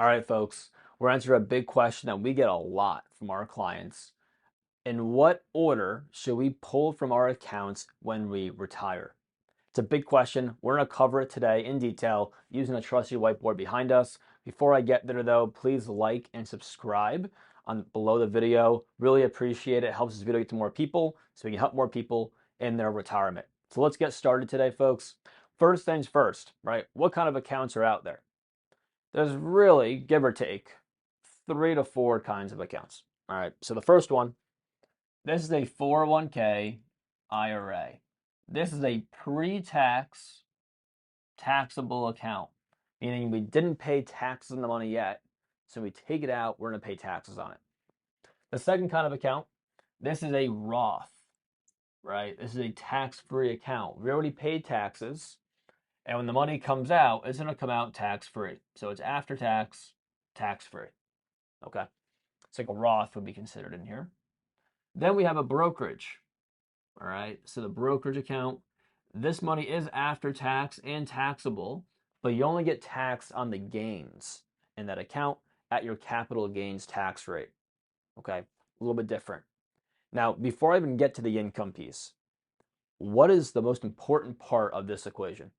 All right, folks, we're answering a big question that we get a lot from our clients. In what order should we pull from our accounts when we retire? It's a big question. We're going to cover it today in detail using a trusty whiteboard behind us. Before I get there, though, please like and subscribe on below the video. Really appreciate it. It helps this video get to more people so we can help more people in their retirement. So let's get started today, folks. First things first, right? What kind of accounts are out there? There's really, give or take, 3 to 4 kinds of accounts. All right, so the first one, this is a 401k IRA. This is a pre-tax taxable account, meaning we didn't pay taxes on the money yet, so we take it out, we're going to pay taxes on it. The second kind of account, this is a Roth, right? This is a tax-free account. We already paid taxes, and when the money comes out, it's going to come out tax-free. So it's after tax, tax-free. Okay. It's like a Roth would be considered in here. Then we have a brokerage. All right. So the brokerage account, this money is after tax and taxable, but you only get taxed on the gains in that account at your capital gains tax rate. Okay. A little bit different. Now, before I even get to the income piece, what is the most important part of this equation?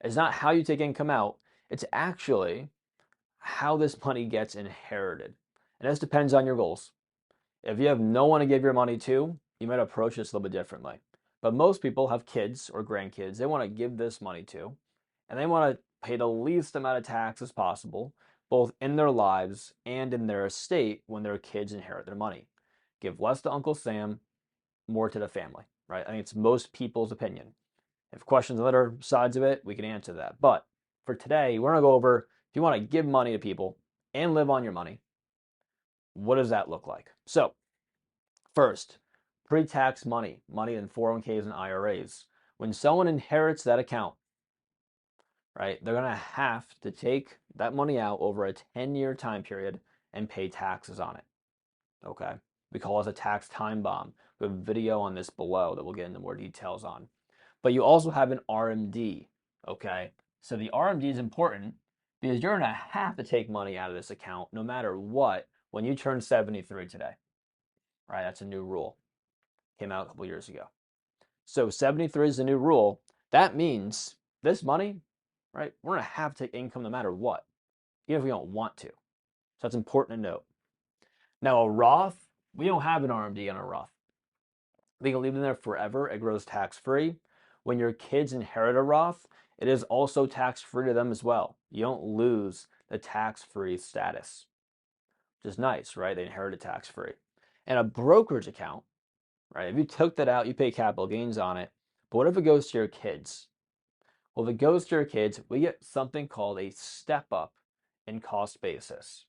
It's not how you take income out, it's actually how this money gets inherited. And this depends on your goals. If you have no one to give your money to, you might approach this a little bit differently. But most people have kids or grandkids they want to give this money to, and they want to pay the least amount of tax as possible, both in their lives and in their estate when their kids inherit their money. Give less to Uncle Sam, more to the family, right? I think it's most people's opinion. If questions on other sides of it, we can answer that. But for today, we're going to go over if you want to give money to people and live on your money, what does that look like? So, first, pre-tax money, money in 401ks and IRAs. When someone inherits that account, right, they're going to have to take that money out over a 10-year time period and pay taxes on it. Okay? We call this a tax time bomb. We have a video on this below that we'll get into more details on. But you also have an RMD, okay? So the RMD is important because you're going to have to take money out of this account no matter what when you turn 73 today, right? That's a new rule. Came out a couple years ago. So 73 is the new rule. That means this money, right? We're going to have to take income no matter what, even if we don't want to. So that's important to note. Now, a Roth, we don't have an RMD on a Roth. We can leave them there forever. It grows tax-free. When your kids inherit a Roth, it is also tax-free to them as well. You don't lose the tax-free status, which is nice, right? They inherit it tax-free. And a brokerage account, right? If you took that out, you pay capital gains on it. But what if it goes to your kids? Well, if it goes to your kids, we get something called a step up in cost basis.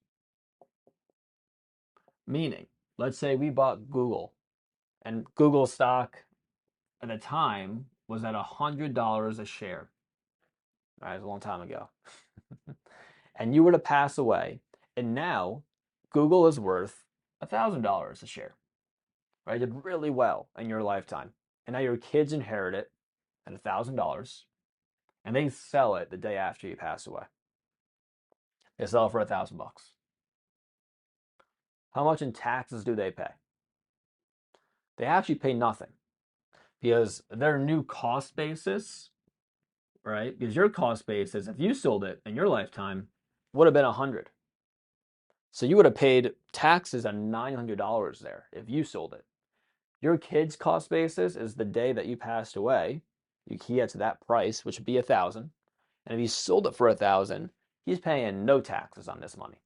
Meaning, let's say we bought Google, and Google stock at the time was at $100 a share. All right, it was a long time ago. And you were to pass away, and now Google is worth $1,000 a share. Right? You did really well in your lifetime. And now your kids inherit it at $1,000, and they sell it the day after you pass away. They sell it for $1,000. How much in taxes do they pay? They actually pay nothing because their new cost basis, right? Because your cost basis, if you sold it in your lifetime, would have been 100. So you would have paid taxes on $900 there if you sold it. Your kid's cost basis is the day that you passed away. He gets that price, which would be 1,000. And if he sold it for 1,000, he's paying no taxes on this money.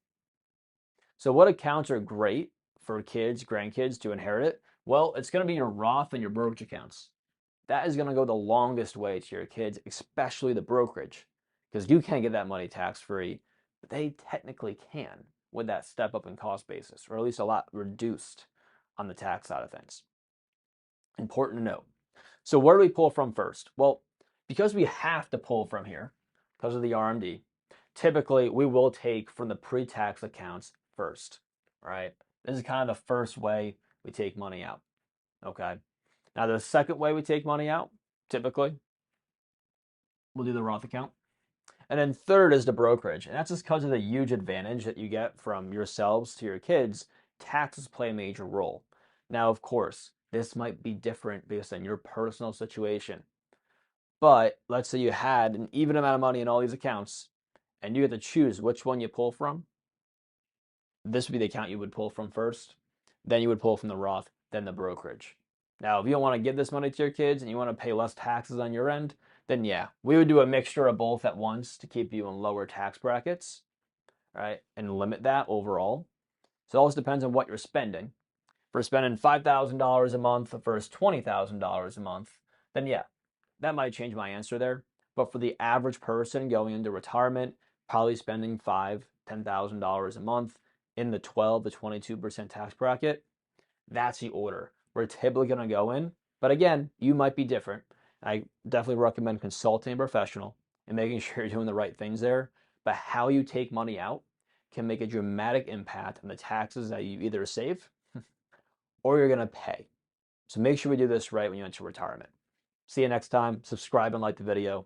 So what accounts are great for kids, grandkids to inherit it? Well, it's going to be your Roth and your brokerage accounts. That is going to go the longest way to your kids, especially the brokerage, because you can't get that money tax-free, but they technically can with that step up in cost basis, or at least a lot reduced on the tax side of things. Important to note. So where do we pull from first? Well, because we have to pull from here, because of the RMD, typically we will take from the pre-tax accounts first, right? This is kind of the first way we take money out, okay? Now, the second way we take money out, typically, we'll do the Roth account. And then third is the brokerage. And that's just because of the huge advantage that you get from yourselves to your kids. Taxes play a major role. Now, of course, this might be different based on your personal situation. But let's say you had an even amount of money in all these accounts and you get to choose which one you pull from. This would be the account you would pull from first. Then you would pull from the Roth, then the brokerage. Now, if you don't want to give this money to your kids and you want to pay less taxes on your end, then yeah, we would do a mixture of both at once to keep you in lower tax brackets, right? And limit that overall. So it also depends on what you're spending. If you're spending $5,000 a month versus $20,000 a month, then yeah, that might change my answer there. But for the average person going into retirement, probably spending $5,000, $10,000 a month in the 12 to 22% tax bracket, that's the order we're typically going to go in. But again, you might be different. I definitely recommend consulting a professional and making sure you're doing the right things there. But how you take money out can make a dramatic impact on the taxes that you either save or you're going to pay. So make sure we do this right when you enter retirement. See you next time. Subscribe and like the video.